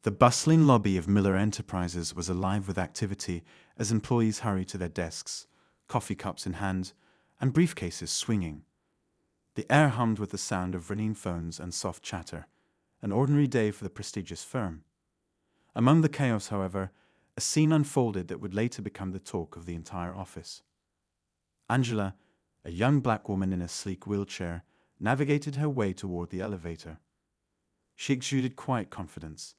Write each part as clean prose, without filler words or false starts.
The bustling lobby of Miller Enterprises was alive with activity as employees hurried to their desks, coffee cups in hand, and briefcases swinging. The air hummed with the sound of ringing phones and soft chatter, an ordinary day for the prestigious firm. Among the chaos, however, a scene unfolded that would later become the talk of the entire office. Angela, a young black woman in a sleek wheelchair, navigated her way toward the elevator. She exuded quiet confidence,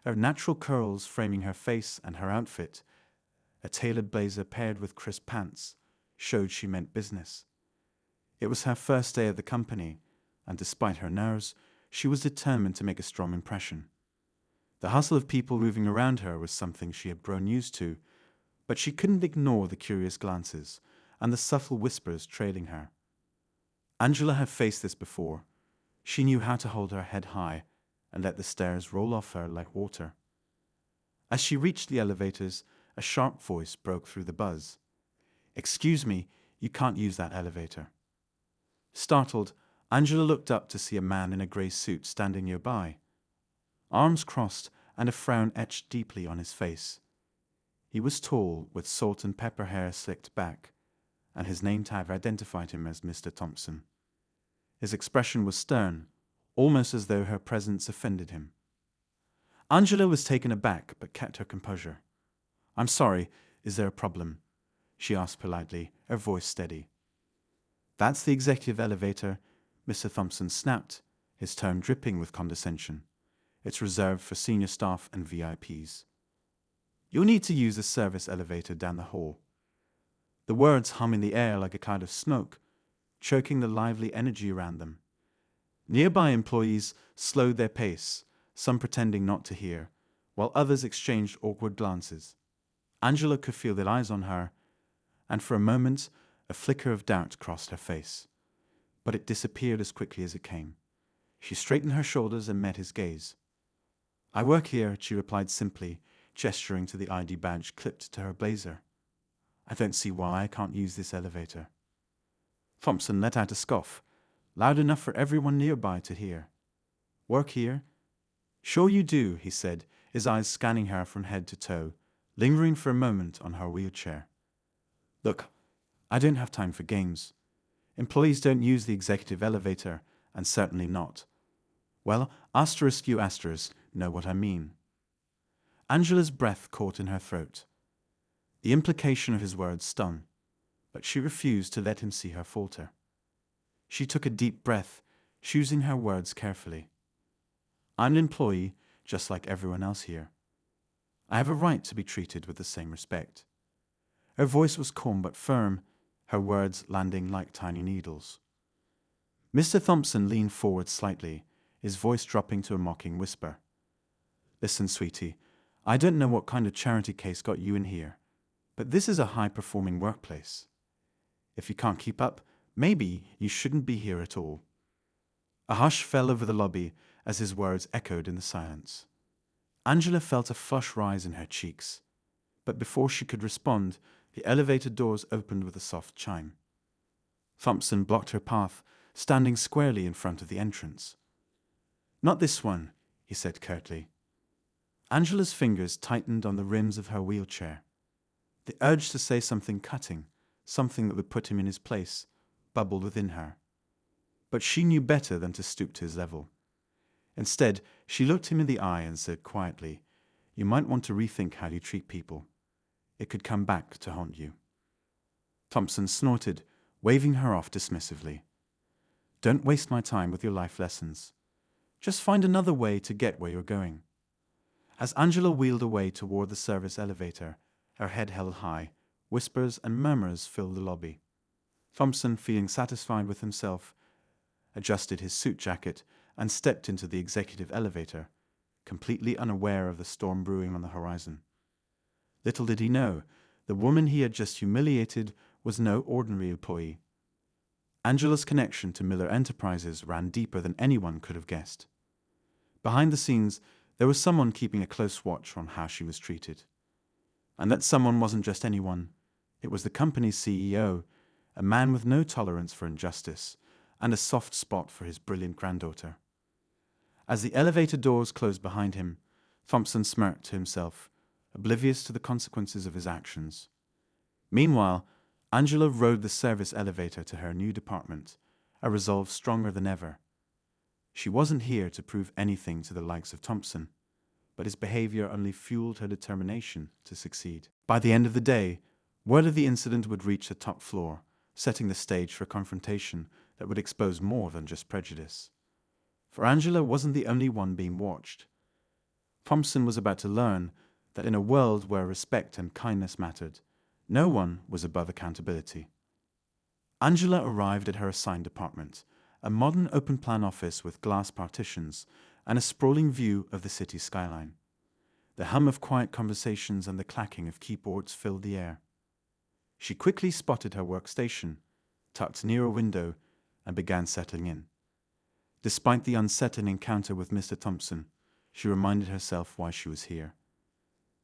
her natural curls framing her face and her outfit. A tailored blazer paired with crisp pants showed she meant business. It was her first day at the company, and despite her nerves, she was determined to make a strong impression. The hustle of people moving around her was something she had grown used to, but she couldn't ignore the curious glances and the subtle whispers trailing her. Angela had faced this before. She knew how to hold her head high and let the stares roll off her like water. As she reached the elevators, a sharp voice broke through the buzz. "Excuse me, you can't use that elevator." Startled, Angela looked up to see a man in a grey suit standing nearby. Arms crossed and a frown etched deeply on his face. He was tall, with salt and pepper hair slicked back, and his name tag identified him as Mr. Thompson. His expression was stern, almost as though her presence offended him. Angela was taken aback, but kept her composure. "I'm sorry, is there a problem?" she asked politely, her voice steady. "That's the executive elevator," Mr. Thompson snapped, his tone dripping with condescension. "It's reserved for senior staff and VIPs. You'll need to use the service elevator down the hall." The words hum in the air like a cloud of smoke, choking the lively energy around them. Nearby employees slowed their pace, some pretending not to hear, while others exchanged awkward glances. Angela could feel their eyes on her, and for a moment a flicker of doubt crossed her face. But it disappeared as quickly as it came. She straightened her shoulders and met his gaze. "I work here," she replied simply, gesturing to the ID badge clipped to her blazer. "I don't see why I can't use this elevator." Thompson let out a scoff, loud enough for everyone nearby to hear. "Work here?" "Sure you do," he said, his eyes scanning her from head to toe, lingering for a moment on her wheelchair. "Look, I don't have time for games. Employees don't use the executive elevator, and certainly not. Well, asterisk you asterisk, know what I mean." Angela's breath caught in her throat. The implication of his words stung, but she refused to let him see her falter. She took a deep breath, choosing her words carefully. "I'm an employee, just like everyone else here. I have a right to be treated with the same respect." Her voice was calm but firm, her words landing like tiny needles. Mr. Thompson leaned forward slightly, his voice dropping to a mocking whisper. "Listen, sweetie, I don't know what kind of charity case got you in here, but this is a high-performing workplace. If you can't keep up, maybe you shouldn't be here at all." A hush fell over the lobby as his words echoed in the silence. Angela felt a flush rise in her cheeks, but before she could respond, the elevator doors opened with a soft chime. Thompson blocked her path, standing squarely in front of the entrance. "Not this one," he said curtly. Angela's fingers tightened on the rims of her wheelchair. The urge to say something cutting, something that would put him in his place, bubbled within her. But she knew better than to stoop to his level. Instead, she looked him in the eye and said quietly, "You might want to rethink how you treat people. It could come back to haunt you." Thompson snorted, waving her off dismissively. "Don't waste my time with your life lessons. Just find another way to get where you're going." As Angela wheeled away toward the service elevator, her head held high, whispers and murmurs filled the lobby. Thompson, feeling satisfied with himself, adjusted his suit jacket and stepped into the executive elevator, completely unaware of the storm brewing on the horizon. Little did he know, the woman he had just humiliated was no ordinary employee. Angela's connection to Miller Enterprises ran deeper than anyone could have guessed. Behind the scenes, there was someone keeping a close watch on how she was treated. And that someone wasn't just anyone. It was the company's CEO, a man with no tolerance for injustice and a soft spot for his brilliant granddaughter. As the elevator doors closed behind him, Thompson smirked to himself, oblivious to the consequences of his actions. Meanwhile, Angela rode the service elevator to her new department, a resolve stronger than ever. She wasn't here to prove anything to the likes of Thompson, but his behavior only fueled her determination to succeed. By the end of the day, word of the incident would reach the top floor, setting the stage for a confrontation that would expose more than just prejudice. For Angela wasn't the only one being watched. Thompson was about to learn that in a world where respect and kindness mattered, no one was above accountability. Angela arrived at her assigned department, a modern open-plan office with glass partitions and a sprawling view of the city skyline. The hum of quiet conversations and the clacking of keyboards filled the air. She quickly spotted her workstation, tucked near a window, and began settling in. Despite the unsettling encounter with Mr. Thompson, she reminded herself why she was here.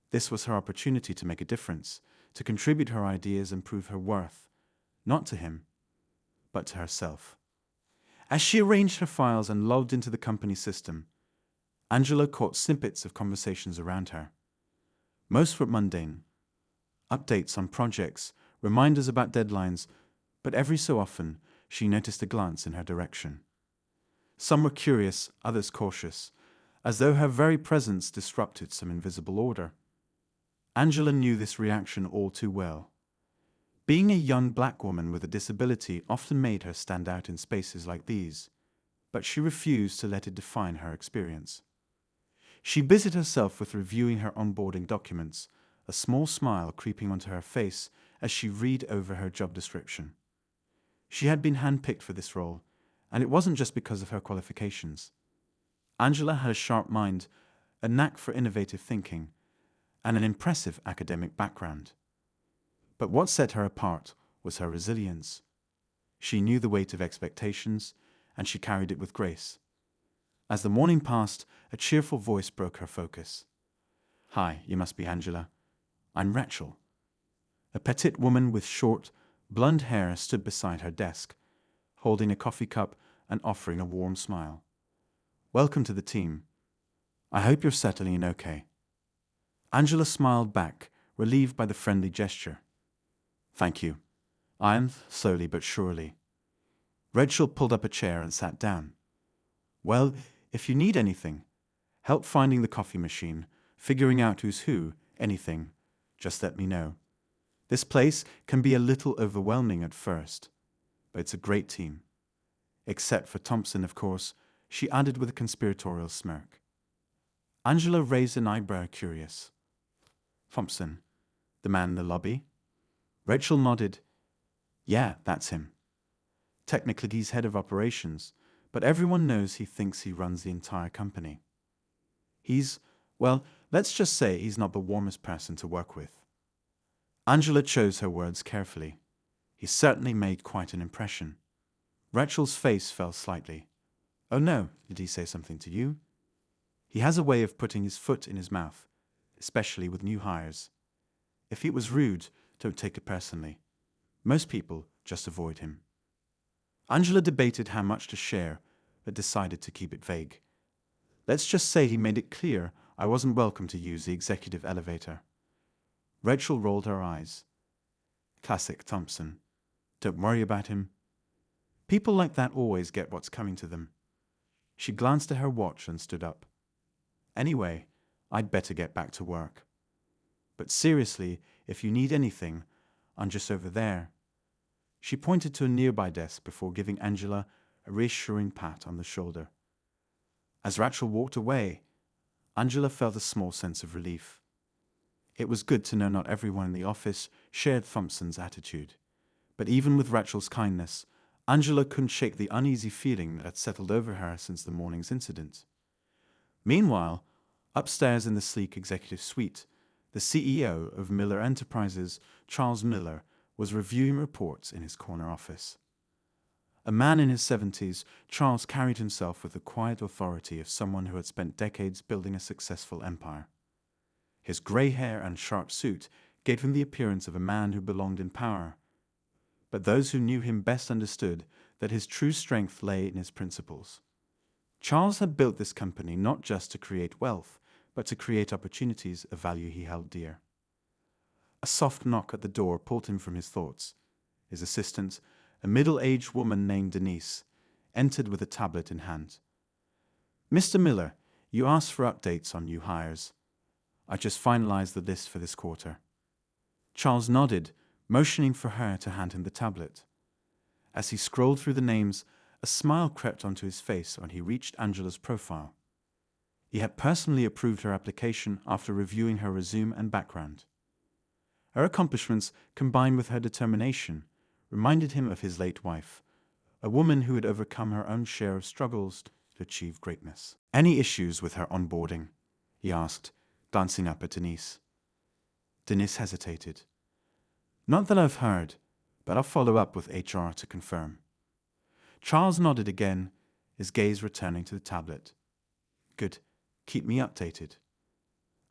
This was her opportunity to make a difference, to contribute her ideas and prove her worth, not to him, but to herself. As she arranged her files and logged into the company system, Angela caught snippets of conversations around her. Most were mundane. Updates on projects, reminders about deadlines, but every so often she noticed a glance in her direction. Some were curious, others cautious, as though her very presence disrupted some invisible order. Angela knew this reaction all too well. Being a young black woman with a disability often made her stand out in spaces like these, but she refused to let it define her experience. She busied herself with reviewing her onboarding documents, a small smile creeping onto her face as she read over her job description. She had been handpicked for this role, and it wasn't just because of her qualifications. Angela had a sharp mind, a knack for innovative thinking, and an impressive academic background. But what set her apart was her resilience. She knew the weight of expectations, and she carried it with grace. As the morning passed, a cheerful voice broke her focus. "Hi, you must be Angela. I'm Rachel." A petite woman with short, blonde hair stood beside her desk, holding a coffee cup and offering a warm smile. "Welcome to the team. I hope you're settling in okay." Angela smiled back, relieved by the friendly gesture. "Thank you. I am, slowly but surely." Rachel pulled up a chair and sat down. "Well, if you need anything, help finding the coffee machine, figuring out who's who, anything, just let me know. This place can be a little overwhelming at first, but it's a great team. Except for Thompson, of course," she added with a conspiratorial smirk. Angela raised an eyebrow, curious. "Thompson, the man in the lobby?" Rachel nodded. "Yeah, that's him. Technically he's head of operations, but everyone knows he thinks he runs the entire company. Well, let's just say he's not the warmest person to work with." Angela chose her words carefully. He certainly made quite an impression. Rachel's face fell slightly. "Oh no, did he say something to you?" "He has a way of putting his foot in his mouth, especially with new hires. If he was rude, don't take it personally. Most people just avoid him." Angela debated how much to share, but decided to keep it vague. "Let's just say he made it clear I wasn't welcome to use the executive elevator." Rachel rolled her eyes. "Classic Thompson. Don't worry about him. People like that always get what's coming to them." She glanced at her watch and stood up. "Anyway, I'd better get back to work. But seriously, if you need anything, I'm just over there." She pointed to a nearby desk before giving Angela a reassuring pat on the shoulder. As Rachel walked away, Angela felt a small sense of relief. It was good to know not everyone in the office shared Thompson's attitude. But even with Rachel's kindness, Angela couldn't shake the uneasy feeling that had settled over her since the morning's incident. Meanwhile, upstairs in the sleek executive suite, the CEO of Miller Enterprises, Charles Miller, was reviewing reports in his corner office. A man in his 70s, Charles carried himself with the quiet authority of someone who had spent decades building a successful empire. His grey hair and sharp suit gave him the appearance of a man who belonged in power. But those who knew him best understood that his true strength lay in his principles. Charles had built this company not just to create wealth, but to create opportunities, a value he held dear. A soft knock at the door pulled him from his thoughts. His assistant, a middle-aged woman named Denise, entered with a tablet in hand. "Mr. Miller, you asked for updates on new hires. I just finalized the list for this quarter." Charles nodded, motioning for her to hand him the tablet. As he scrolled through the names, a smile crept onto his face when he reached Angela's profile. He had personally approved her application after reviewing her resume and background. Her accomplishments, combined with her determination, reminded him of his late wife, a woman who had overcome her own share of struggles to achieve greatness. "Any issues with her onboarding?" he asked, glancing up at Denise. Denise hesitated. "Not that I've heard, but I'll follow up with HR to confirm." Charles nodded again, his gaze returning to the tablet. "Good. Keep me updated."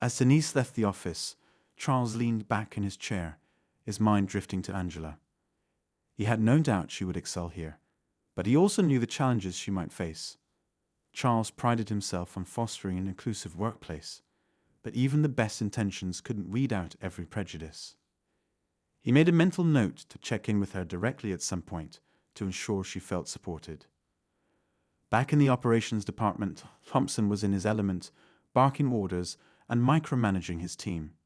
As Denise left the office, Charles leaned back in his chair, his mind drifting to Angela. He had no doubt she would excel here, but he also knew the challenges she might face. Charles prided himself on fostering an inclusive workplace, but even the best intentions couldn't weed out every prejudice. He made a mental note to check in with her directly at some point to ensure she felt supported. Back in the operations department, Thompson was in his element, barking orders and micromanaging his team.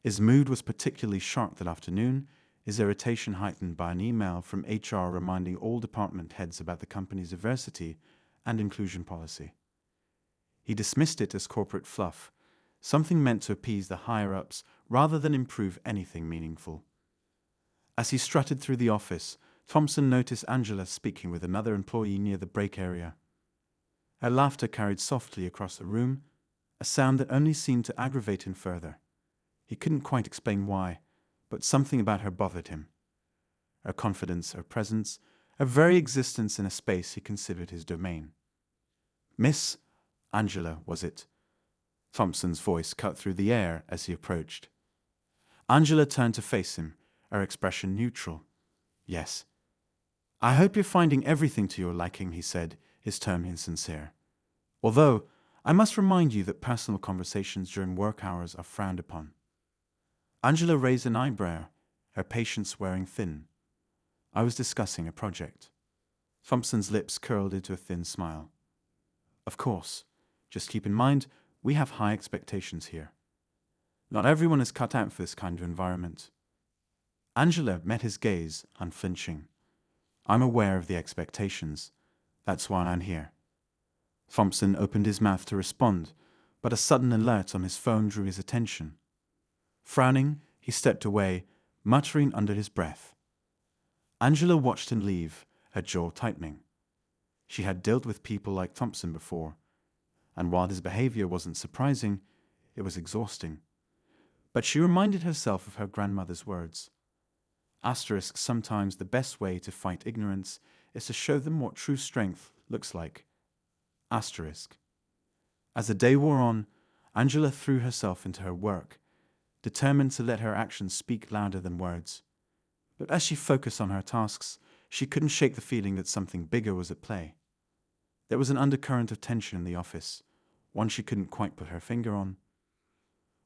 His mood was particularly sharp that afternoon, his irritation heightened by an email from HR reminding all department heads about the company's diversity and inclusion policy. He dismissed it as corporate fluff, something meant to appease the higher-ups rather than improve anything meaningful. As he strutted through the office, Thompson noticed Angela speaking with another employee near the break area. Her laughter carried softly across the room, a sound that only seemed to aggravate him further. He couldn't quite explain why, but something about her bothered him. Her confidence, her presence, her very existence in a space he considered his domain. "Miss Angela, was it?" Thompson's voice cut through the air as he approached. Angela turned to face him, her expression neutral. "Yes." "I hope you're finding everything to your liking," he said, his tone insincere. "Although, I must remind you that personal conversations during work hours are frowned upon." Angela raised an eyebrow, her patience wearing thin. "I was discussing a project." Thompson's lips curled into a thin smile. "Of course. Just keep in mind, we have high expectations here. Not everyone is cut out for this kind of environment." Angela met his gaze, unflinching. "I'm aware of the expectations. That's why I'm here." Thompson opened his mouth to respond, but a sudden alert on his phone drew his attention. Frowning, he stepped away, muttering under his breath. Angela watched him leave, her jaw tightening. She had dealt with people like Thompson before, and while his behavior wasn't surprising, it was exhausting. But she reminded herself of her grandmother's words. Asterisk, sometimes the best way to fight ignorance is to show them what true strength looks like. Asterisk. As the day wore on, Angela threw herself into her work, determined to let her actions speak louder than words. But as she focused on her tasks, she couldn't shake the feeling that something bigger was at play. There was an undercurrent of tension in the office, one she couldn't quite put her finger on.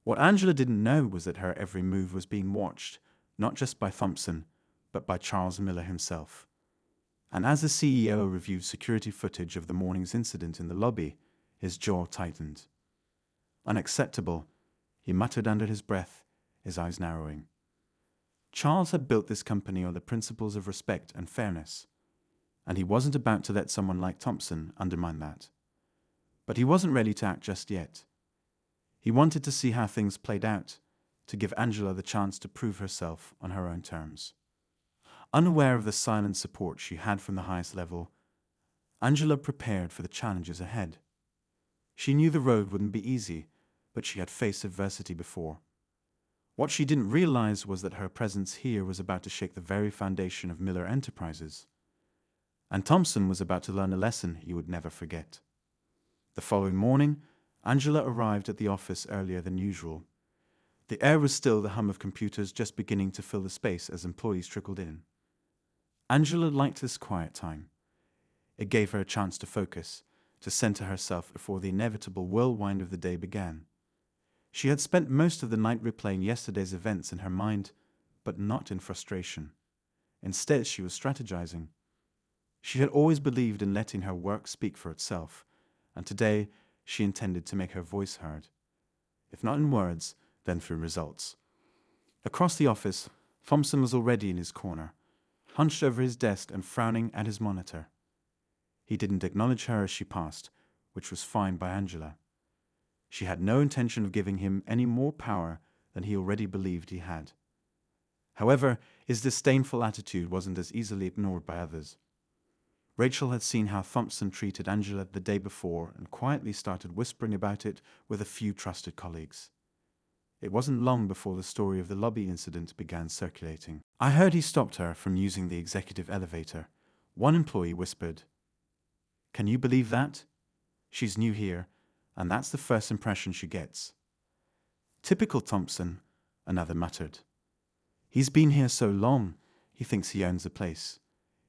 What Angela didn't know was that her every move was being watched, not just by Thompson, but by Charles Miller himself. And as the CEO reviewed security footage of the morning's incident in the lobby, his jaw tightened. "Unacceptable," he muttered under his breath, his eyes narrowing. Charles had built this company on the principles of respect and fairness, and he wasn't about to let someone like Thompson undermine that. But he wasn't ready to act just yet. He wanted to see how things played out, to give Angela the chance to prove herself on her own terms. Unaware of the silent support she had from the highest level, Angela prepared for the challenges ahead. She knew the road wouldn't be easy, but she had faced adversity before. What she didn't realize was that her presence here was about to shake the very foundation of Miller Enterprises. And Thompson was about to learn a lesson he would never forget. The following morning, Angela arrived at the office earlier than usual. The air was still the hum of computers just beginning to fill the space as employees trickled in. Angela liked this quiet time. It gave her a chance to focus, to center herself before the inevitable whirlwind of the day began. She had spent most of the night replaying yesterday's events in her mind, but not in frustration. Instead, she was strategizing. She had always believed in letting her work speak for itself, and today she intended to make her voice heard. If not in words, then through results. Across the office, Thompson was already in his corner, hunched over his desk and frowning at his monitor. He didn't acknowledge her as she passed, which was fine by Angela. She had no intention of giving him any more power than he already believed he had. However, his disdainful attitude wasn't as easily ignored by others. Rachel had seen how Thompson treated Angela the day before and quietly started whispering about it with a few trusted colleagues. It wasn't long before the story of the lobby incident began circulating. "I heard he stopped her from using the executive elevator," one employee whispered. "Can you believe that? She's new here, and that's the first impression she gets." "Typical Thompson," another muttered. "He's been here so long, he thinks he owns the place.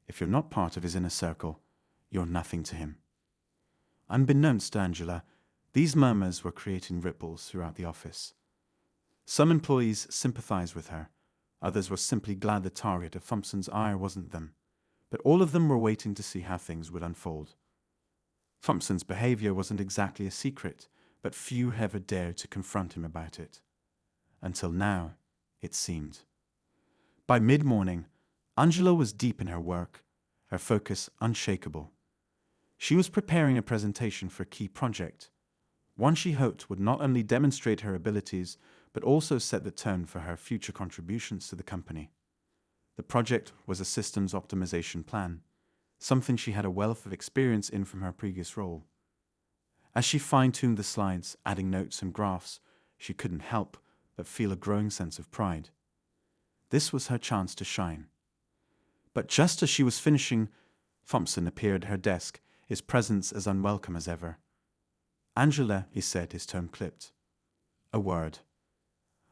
If you're not part of his inner circle, you're nothing to him." Unbeknownst to Angela, these murmurs were creating ripples throughout the office. Some employees sympathized with her, others were simply glad the target of Thompson's ire wasn't them, but all of them were waiting to see how things would unfold. Thompson's behavior wasn't exactly a secret, but few ever dared to confront him about it. Until now, it seemed. By mid-morning, Angela was deep in her work, her focus unshakable. She was preparing a presentation for a key project, one she hoped would not only demonstrate her abilities, but also set the tone for her future contributions to the company. The project was a systems optimization plan, something she had a wealth of experience in from her previous role. As she fine-tuned the slides, adding notes and graphs, she couldn't help but feel a growing sense of pride. This was her chance to shine. But just as she was finishing, Thompson appeared at her desk, his presence as unwelcome as ever. "Angela," he said, his tone clipped. "A word."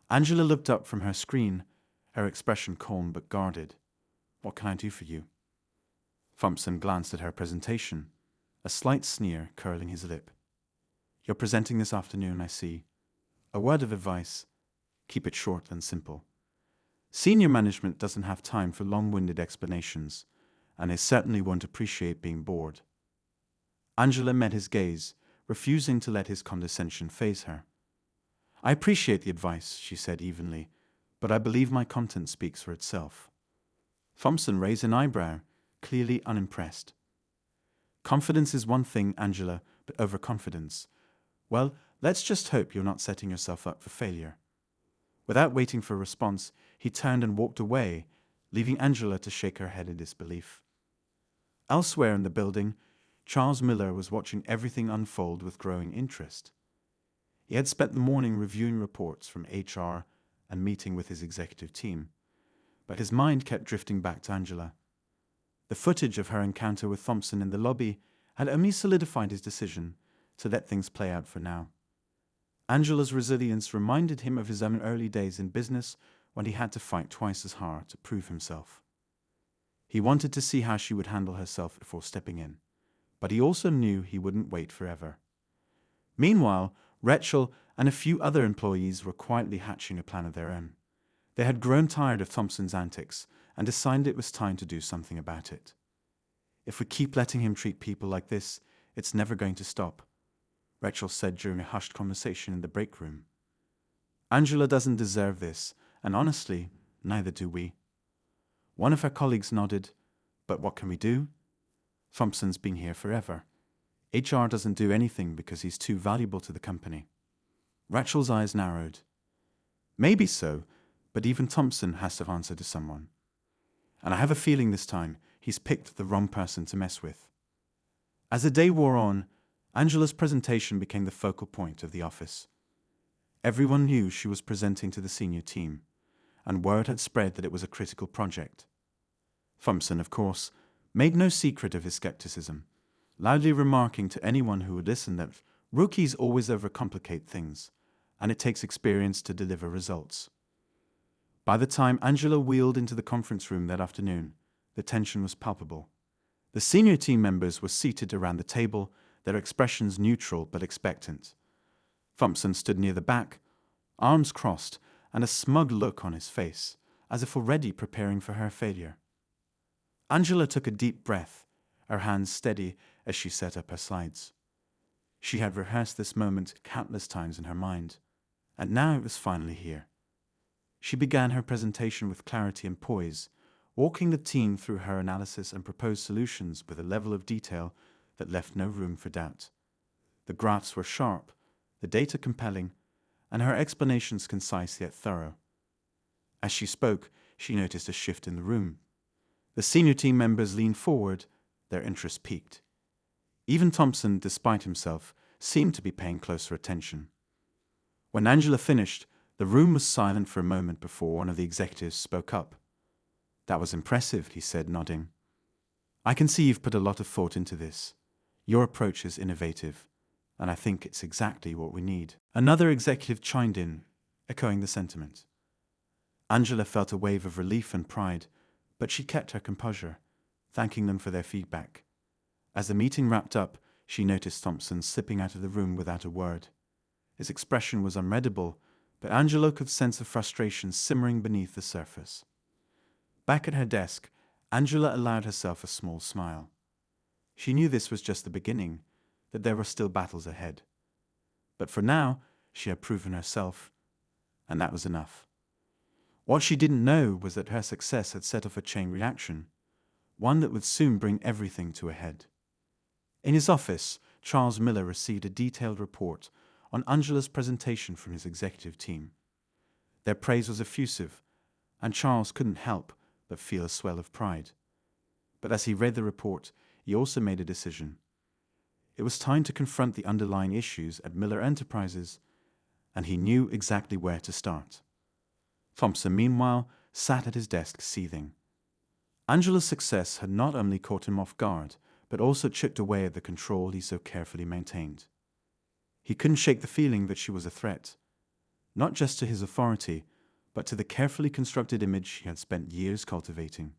Angela looked up from her screen, her expression calm but guarded. "What can I do for you?" Thompson glanced at her presentation, a slight sneer curling his lip. "You're presenting this afternoon, I see. A word of advice: keep it short and simple. Senior management doesn't have time for long-winded explanations, and they certainly won't appreciate being bored." Angela met his gaze, refusing to let his condescension faze her. "I appreciate the advice," she said evenly, "but I believe my content speaks for itself." Thompson raised an eyebrow, clearly unimpressed. "Confidence is one thing, Angela, but overconfidence, well, let's just hope you're not setting yourself up for failure." Without waiting for a response, he turned and walked away, leaving Angela to shake her head in disbelief. Elsewhere in the building, Charles Miller was watching everything unfold with growing interest. He had spent the morning reviewing reports from HR and meeting with his executive team, but his mind kept drifting back to Angela. The footage of her encounter with Thompson in the lobby had only solidified his decision to let things play out for now. Angela's resilience reminded him of his own early days in business when he had to fight twice as hard to prove himself. He wanted to see how she would handle herself before stepping in, but he also knew he wouldn't wait forever. Meanwhile, Rachel and a few other employees were quietly hatching a plan of their own. They had grown tired of Thompson's antics and decided it was time to do something about it. "If we keep letting him treat people like this, it's never going to stop," Rachel said during a hushed conversation in the break room. "Angela doesn't deserve this, and honestly, neither do we." One of her colleagues nodded. "But what can we do? Thompson's been here forever. HR doesn't do anything because he's too valuable to the company." Rachel's eyes narrowed. "Maybe so, but even Thompson has to answer to someone. And I have a feeling this time he's picked the wrong person to mess with." As the day wore on, Angela's presentation became the focal point of the office. Everyone knew she was presenting to the senior team, and word had spread that it was a critical project. Thompson, of course, made no secret of his skepticism, loudly remarking to anyone who would listen that rookies always overcomplicate things, and it takes experience to deliver results. By the time Angela wheeled into the conference room that afternoon, the tension was palpable. The senior team members were seated around the table, their expressions neutral but expectant. Thompson stood near the back, arms crossed, and a smug look on his face, as if already preparing for her failure. Angela took a deep breath, her hands steady as she set up her slides. She had rehearsed this moment countless times in her mind, and now it was finally here. She began her presentation with clarity and poise, walking the team through her analysis and proposed solutions with a level of detail that left no room for doubt. The graphs were sharp, the data compelling, and her explanations concise yet thorough. As she spoke, she noticed a shift in the room. The senior team members leaned forward, their interest piqued. Even Thompson, despite himself, seemed to be paying closer attention. When Angela finished, the room was silent for a moment before one of the executives spoke up. "That was impressive," he said, nodding. "I can see you've put a lot of thought into this. Your approach is innovative, and I think it's exactly what we need." Another executive chimed in, echoing the sentiment. Angela felt a wave of relief and pride, but she kept her composure, thanking them for their feedback. As the meeting wrapped up, she noticed Thompson slipping out of the room without a word. His expression was unreadable, but Angela could sense a frustration simmering beneath the surface. Back at her desk, Angela allowed herself a small smile. She knew this was just the beginning, that there were still battles ahead. But for now, she had proven herself, and that was enough. What she didn't know was that her success had set off a chain reaction, one that would soon bring everything to a head. In his office, Charles Miller received a detailed report on Angela's presentation from his executive team. Their praise was effusive, and Charles couldn't help but feel a swell of pride. But as he read the report, he also made a decision. It was time to confront the underlying issues at Miller Enterprises, and he knew exactly where to start. Thompson, meanwhile, sat at his desk seething. Angela's success had not only caught him off guard, but also chipped away at the control he so carefully maintained. He couldn't shake the feeling that she was a threat, not just to his authority, but to the carefully constructed image he had spent years cultivating.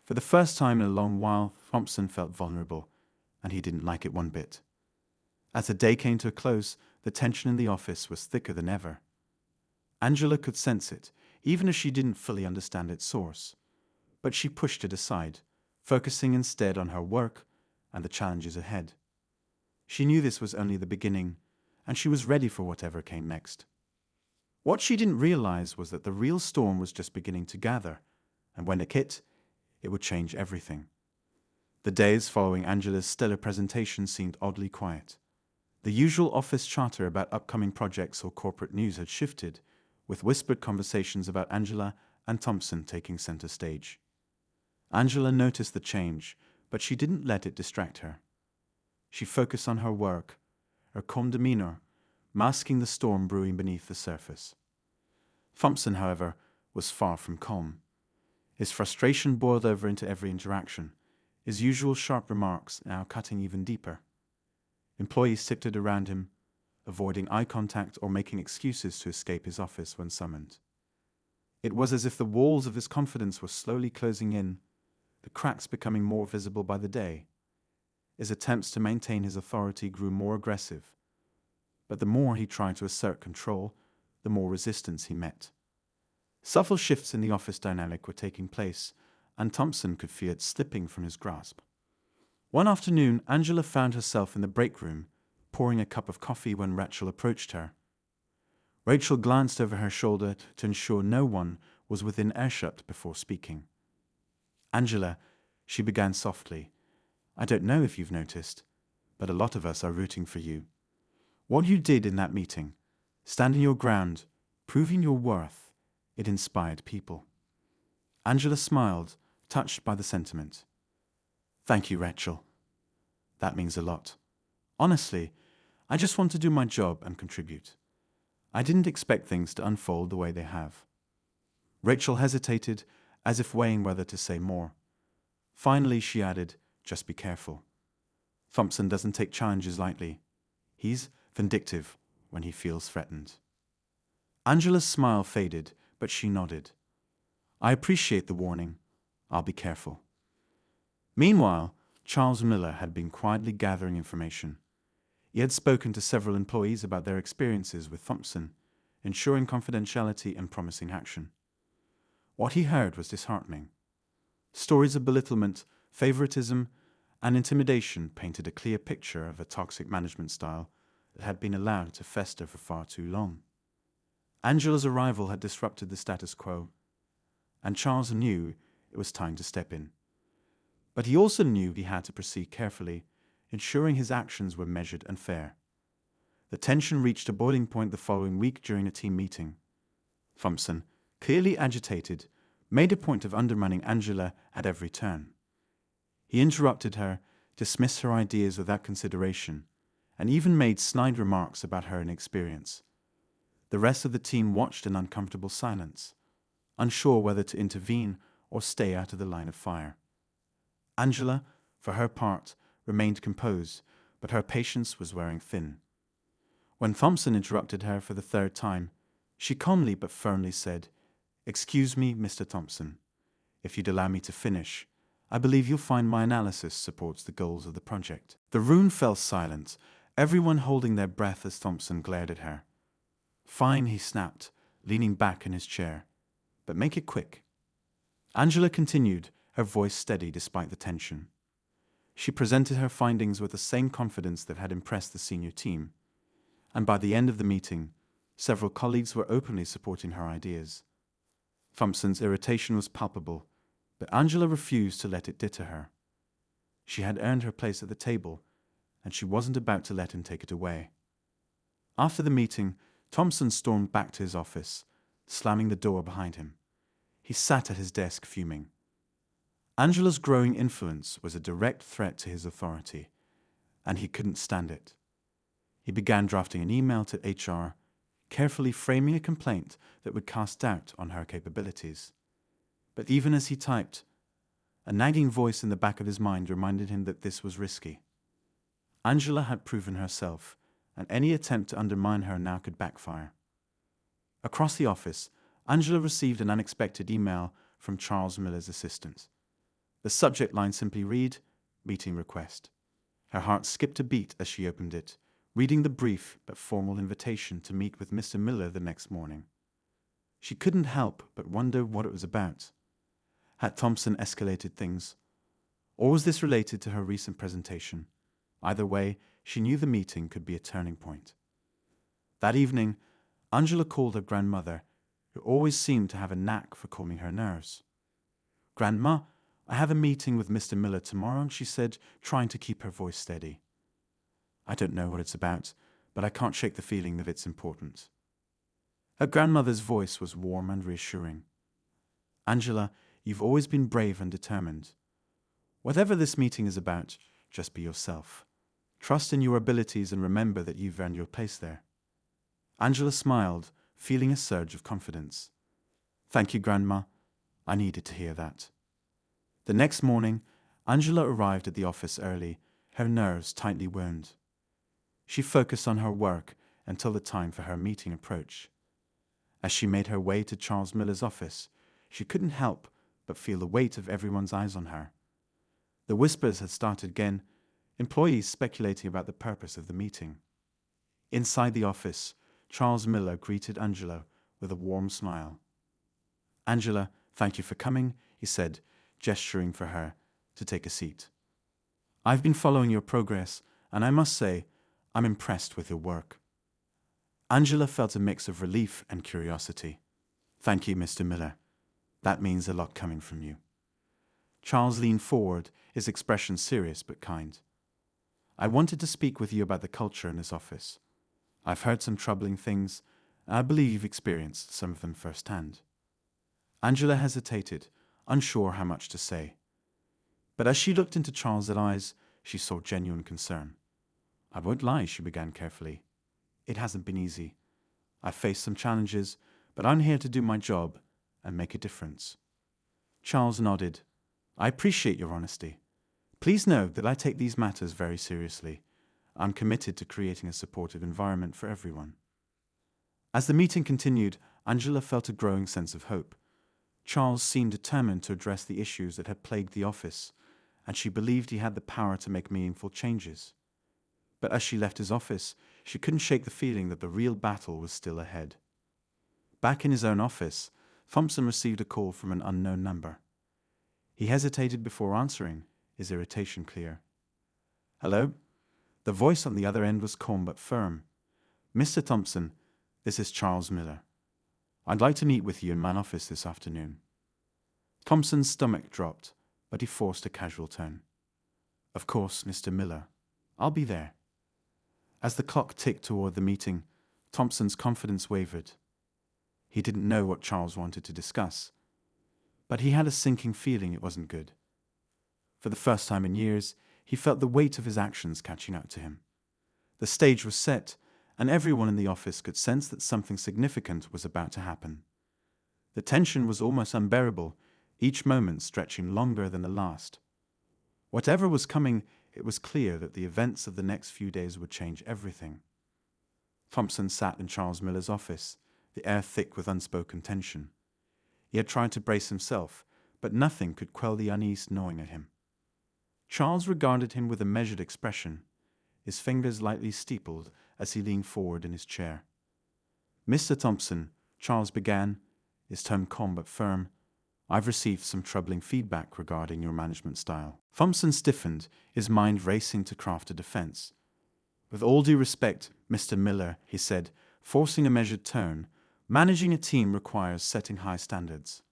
For the first time in a long while, Thompson felt vulnerable, and he didn't like it one bit. As the day came to a close, the tension in the office was thicker than ever. Angela could sense it, even as she didn't fully understand its source. But she pushed it aside, focusing instead on her work and the challenges ahead. She knew this was only the beginning, and she was ready for whatever came next. What she didn't realize was that the real storm was just beginning to gather, and when it hit, it would change everything. The days following Angela's stellar presentation seemed oddly quiet. The usual office chatter about upcoming projects or corporate news had shifted, with whispered conversations about Angela and Thompson taking center stage. Angela noticed the change, but she didn't let it distract her. She focused on her work, her calm demeanor, masking the storm brewing beneath the surface. Thompson, however, was far from calm. His frustration boiled over into every interaction, his usual sharp remarks now cutting even deeper. Employees tiptoed around him, avoiding eye contact or making excuses to escape his office when summoned. It was as if the walls of his confidence were slowly closing in, the cracks becoming more visible by the day. His attempts to maintain his authority grew more aggressive, but the more he tried to assert control, the more resistance he met. Subtle shifts in the office dynamic were taking place, and Thompson could feel it slipping from his grasp. One afternoon, Angela found herself in the break room, pouring a cup of coffee when Rachel approached her. Rachel glanced over her shoulder to ensure no one was within earshot before speaking. "Angela," she began softly, "I don't know if you've noticed, but a lot of us are rooting for you. What you did in that meeting, standing your ground, proving your worth, it inspired people." Angela smiled, touched by the sentiment. "Thank you, Rachel. That means a lot. Honestly, I just want to do my job and contribute. I didn't expect things to unfold the way they have." Rachel hesitated, as if weighing whether to say more. Finally, she added, "Just be careful. Thompson doesn't take challenges lightly. He's vindictive when he feels threatened." Angela's smile faded, but she nodded. "I appreciate the warning. I'll be careful." Meanwhile, Charles Miller had been quietly gathering information. He had spoken to several employees about their experiences with Thompson, ensuring confidentiality and promising action. What he heard was disheartening. Stories of belittlement, favoritism, and intimidation painted a clear picture of a toxic management style that had been allowed to fester for far too long. Angela's arrival had disrupted the status quo, and Charles knew it was time to step in. But he also knew he had to proceed carefully, ensuring his actions were measured and fair. The tension reached a boiling point the following week during a team meeting. Thompson, clearly agitated, made a point of undermining Angela at every turn. He interrupted her, dismissed her ideas without consideration, and even made snide remarks about her inexperience. The rest of the team watched in uncomfortable silence, unsure whether to intervene or stay out of the line of fire. Angela, for her part, remained composed, but her patience was wearing thin. When Thompson interrupted her for the third time, she calmly but firmly said, "Excuse me, Mr. Thompson. If you'd allow me to finish, I believe you'll find my analysis supports the goals of the project." The room fell silent, everyone holding their breath as Thompson glared at her. "Fine," he snapped, leaning back in his chair. "But make it quick." Angela continued, her voice steady despite the tension. She presented her findings with the same confidence that had impressed the senior team, and by the end of the meeting, several colleagues were openly supporting her ideas. Thompson's irritation was palpable, but Angela refused to let it deter her. She had earned her place at the table, and she wasn't about to let him take it away. After the meeting, Thompson stormed back to his office, slamming the door behind him. He sat at his desk fuming. Angela's growing influence was a direct threat to his authority, and he couldn't stand it. He began drafting an email to HR, carefully framing a complaint that would cast doubt on her capabilities. But even as he typed, a nagging voice in the back of his mind reminded him that this was risky. Angela had proven herself, and any attempt to undermine her now could backfire. Across the office, Angela received an unexpected email from Charles Miller's assistant. The subject line simply read, "Meeting request." Her heart skipped a beat as she opened it, reading the brief but formal invitation to meet with Mr. Miller the next morning. She couldn't help but wonder what it was about. Had Thompson escalated things? Or was this related to her recent presentation? Either way, she knew the meeting could be a turning point. That evening, Angela called her grandmother, who always seemed to have a knack for calming her nerves. "Grandma, I have a meeting with Mr. Miller tomorrow," she said, trying to keep her voice steady. "I don't know what it's about, but I can't shake the feeling that it's important." Her grandmother's voice was warm and reassuring. "Angela, you've always been brave and determined. Whatever this meeting is about, just be yourself. Trust in your abilities and remember that you've earned your place there." Angela smiled, feeling a surge of confidence. "Thank you, Grandma. I needed to hear that." The next morning, Angela arrived at the office early, her nerves tightly wound. She focused on her work until the time for her meeting approached. As she made her way to Charles Miller's office, she couldn't help but feel the weight of everyone's eyes on her. The whispers had started again, employees speculating about the purpose of the meeting. Inside the office, Charles Miller greeted Angela with a warm smile. "Angela, thank you for coming," he said, gesturing for her to take a seat. "I've been following your progress, and I must say, I'm impressed with your work." Angela felt a mix of relief and curiosity. "Thank you, Mr. Miller. That means a lot coming from you." Charles leaned forward, his expression serious but kind. "I wanted to speak with you about the culture in this office. I've heard some troubling things, and I believe you've experienced some of them firsthand." Angela hesitated, unsure how much to say. But as she looked into Charles's eyes, she saw genuine concern. "I won't lie," she began carefully. "It hasn't been easy. I've faced some challenges, but I'm here to do my job and make a difference." Charles nodded. "I appreciate your honesty. Please know that I take these matters very seriously. I'm committed to creating a supportive environment for everyone." As the meeting continued, Angela felt a growing sense of hope. Charles seemed determined to address the issues that had plagued the office, and she believed he had the power to make meaningful changes. But as she left his office, she couldn't shake the feeling that the real battle was still ahead. Back in his own office, Thompson received a call from an unknown number. He hesitated before answering, his irritation clear. "Hello?" The voice on the other end was calm but firm. "Mr. Thompson, this is Charles Miller. I'd like to meet with you in my office this afternoon." Thompson's stomach dropped, but he forced a casual tone. "Of course, Mr. Miller. I'll be there." As the clock ticked toward the meeting, Thompson's confidence wavered. He didn't know what Charles wanted to discuss, but he had a sinking feeling it wasn't good. For the first time in years, he felt the weight of his actions catching up to him. The stage was set, and everyone in the office could sense that something significant was about to happen. The tension was almost unbearable, each moment stretching longer than the last. Whatever was coming, it was clear that the events of the next few days would change everything. Thompson sat in Charles Miller's office, the air thick with unspoken tension. He had tried to brace himself, but nothing could quell the unease gnawing at him. Charles regarded him with a measured expression, his fingers lightly steepled as he leaned forward in his chair. "Mr. Thompson," Charles began, his tone calm but firm, "I've received some troubling feedback regarding your management style." Thompson stiffened, his mind racing to craft a defense. "With all due respect, Mr. Miller," he said, forcing a measured tone, "managing a team requires setting high standards.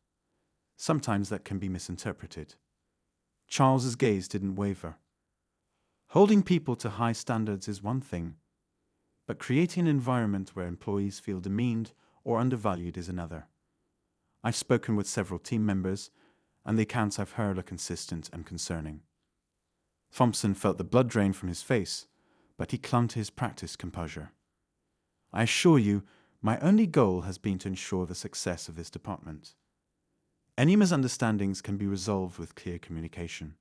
Sometimes that can be misinterpreted." Charles's gaze didn't waver. Holding people to high standards is one thing, but creating an environment where employees feel demeaned or undervalued is another. I've spoken with several team members, and the accounts I've heard are consistent and concerning. Thompson felt the blood drain from his face, but he clung to his practiced composure. "I assure you, my only goal has been to ensure the success of this department. Any misunderstandings can be resolved with clear communication."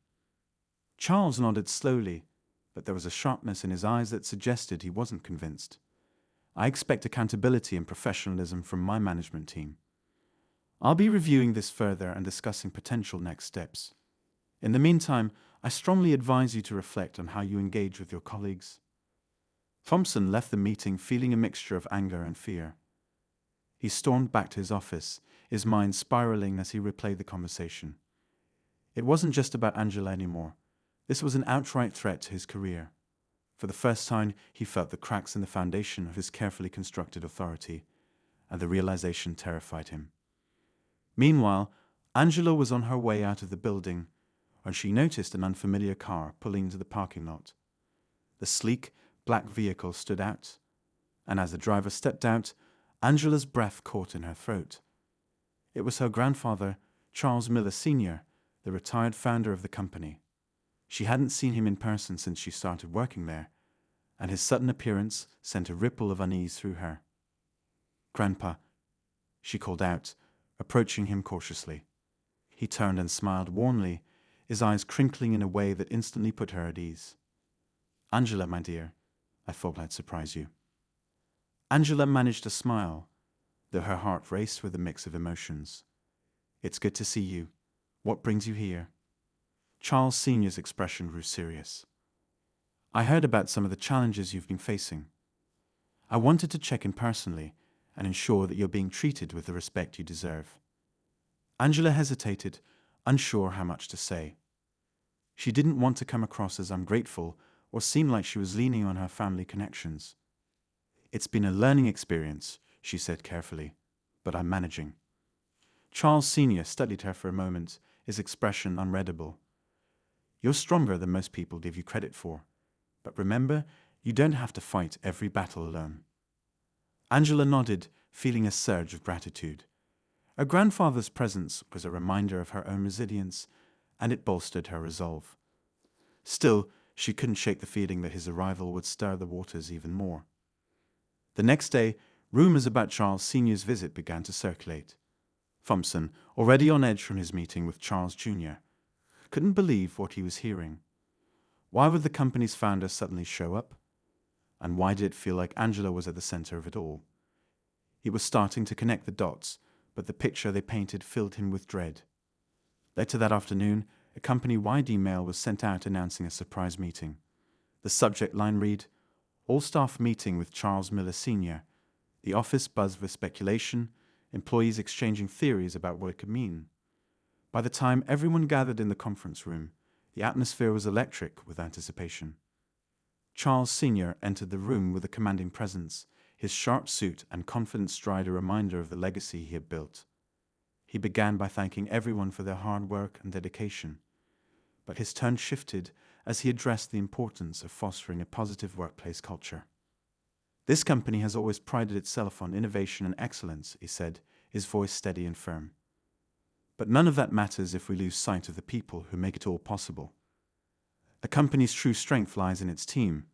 Charles nodded slowly, but there was a sharpness in his eyes that suggested he wasn't convinced. "I expect accountability and professionalism from my management team. I'll be reviewing this further and discussing potential next steps. In the meantime, I strongly advise you to reflect on how you engage with your colleagues." Thompson left the meeting feeling a mixture of anger and fear. He stormed back to his office, his mind spiraling as he replayed the conversation. It wasn't just about Angela anymore. This was an outright threat to his career. For the first time, he felt the cracks in the foundation of his carefully constructed authority, and the realization terrified him. Meanwhile, Angela was on her way out of the building when she noticed an unfamiliar car pulling into the parking lot. The sleek, black vehicle stood out, and as the driver stepped out, Angela's breath caught in her throat. It was her grandfather, Charles Miller Sr., the retired founder of the company. She hadn't seen him in person since she started working there, and his sudden appearance sent a ripple of unease through her. "Grandpa," she called out, approaching him cautiously. He turned and smiled warmly, his eyes crinkling in a way that instantly put her at ease. "Angela, my dear, I thought I'd surprise you." Angela managed to smile, though her heart raced with a mix of emotions. "It's good to see you. What brings you here?" Charles Sr.'s expression grew serious. "I heard about some of the challenges you've been facing. I wanted to check in personally and ensure that you're being treated with the respect you deserve." Angela hesitated, unsure how much to say. She didn't want to come across as ungrateful or seem like she was leaning on her family connections. "It's been a learning experience," she said carefully, "but I'm managing." Charles Sr. studied her for a moment, his expression unreadable. "You're stronger than most people give you credit for, but remember, you don't have to fight every battle alone." Angela nodded, feeling a surge of gratitude. Her grandfather's presence was a reminder of her own resilience, and it bolstered her resolve. Still, she couldn't shake the feeling that his arrival would stir the waters even more. The next day, rumors about Charles Sr.'s visit began to circulate. Thompson, already on edge from his meeting with Charles Jr., couldn't believe what he was hearing. Why would the company's founder suddenly show up? And why did it feel like Angela was at the center of it all? He was starting to connect the dots, but the picture they painted filled him with dread. Later that afternoon, a company-wide email was sent out announcing a surprise meeting. The subject line read, "All staff meeting with Charles Miller Sr." The office buzzed with speculation, employees exchanging theories about what it could mean. By the time everyone gathered in the conference room, the atmosphere was electric with anticipation. Charles Sr. entered the room with a commanding presence, his sharp suit and confident stride a reminder of the legacy he had built. He began by thanking everyone for their hard work and dedication, but his tone shifted as he addressed the importance of fostering a positive workplace culture. "This company has always prided itself on innovation and excellence," he said, his voice steady and firm. "But none of that matters if we lose sight of the people who make it all possible. A company's true strength lies in its team,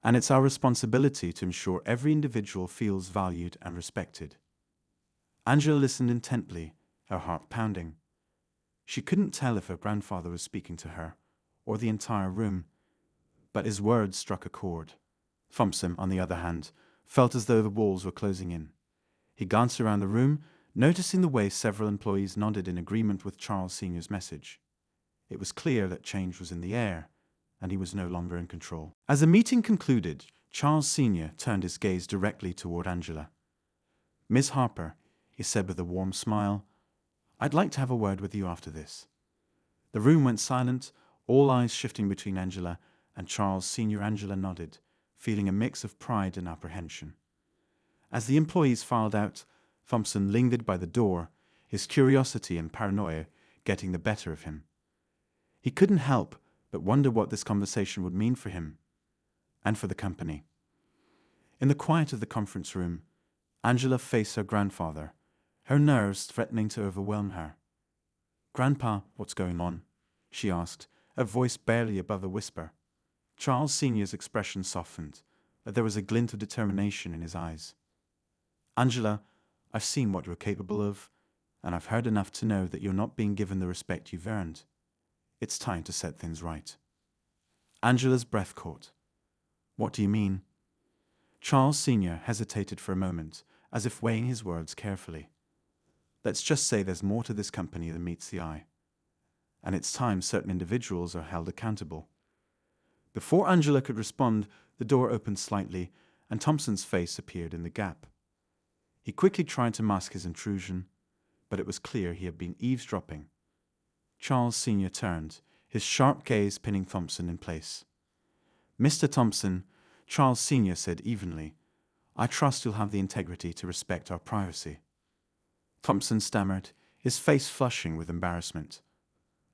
and it's our responsibility to ensure every individual feels valued and respected." Angela listened intently, her heart pounding. She couldn't tell if her grandfather was speaking to her or the entire room, but his words struck a chord. Thompson, on the other hand, felt as though the walls were closing in. He glanced around the room, noticing the way several employees nodded in agreement with Charles Sr.'s message. It was clear that change was in the air, and he was no longer in control. As the meeting concluded, Charles Sr. turned his gaze directly toward Angela. "Miss Harper," he said with a warm smile, "I'd like to have a word with you after this." The room went silent, all eyes shifting between Angela and Charles Sr. Angela nodded, feeling a mix of pride and apprehension. As the employees filed out, Thompson lingered by the door, his curiosity and paranoia getting the better of him. He couldn't help but wonder what this conversation would mean for him and for the company. In the quiet of the conference room, Angela faced her grandfather, her nerves threatening to overwhelm her. "Grandpa, what's going on?" she asked, her voice barely above a whisper. Charles Sr.'s expression softened, but there was a glint of determination in his eyes. "Angela, I've seen what you're capable of, and I've heard enough to know that you're not being given the respect you've earned. It's time to set things right." Angela's breath caught. "What do you mean?" Charles Sr. hesitated for a moment, as if weighing his words carefully. "Let's just say there's more to this company than meets the eye, and it's time certain individuals are held accountable." Before Angela could respond, the door opened slightly, and Thompson's face appeared in the gap. He quickly tried to mask his intrusion, but it was clear he had been eavesdropping. Charles Sr. turned, his sharp gaze pinning Thompson in place. "Mr. Thompson," Charles Sr. said evenly, "I trust you'll have the integrity to respect our privacy." Thompson stammered, his face flushing with embarrassment.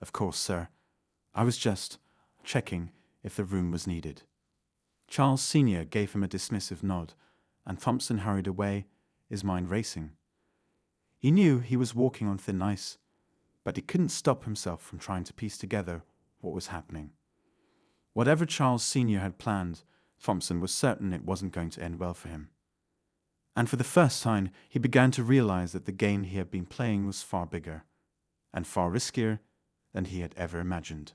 "Of course, sir. I was just checking if the room was needed." Charles Sr. gave him a dismissive nod, and Thompson hurried away, his mind racing. He knew he was walking on thin ice, but he couldn't stop himself from trying to piece together what was happening. Whatever Charles Sr. had planned, Thompson was certain it wasn't going to end well for him. And for the first time, he began to realize that the game he had been playing was far bigger and far riskier than he had ever imagined.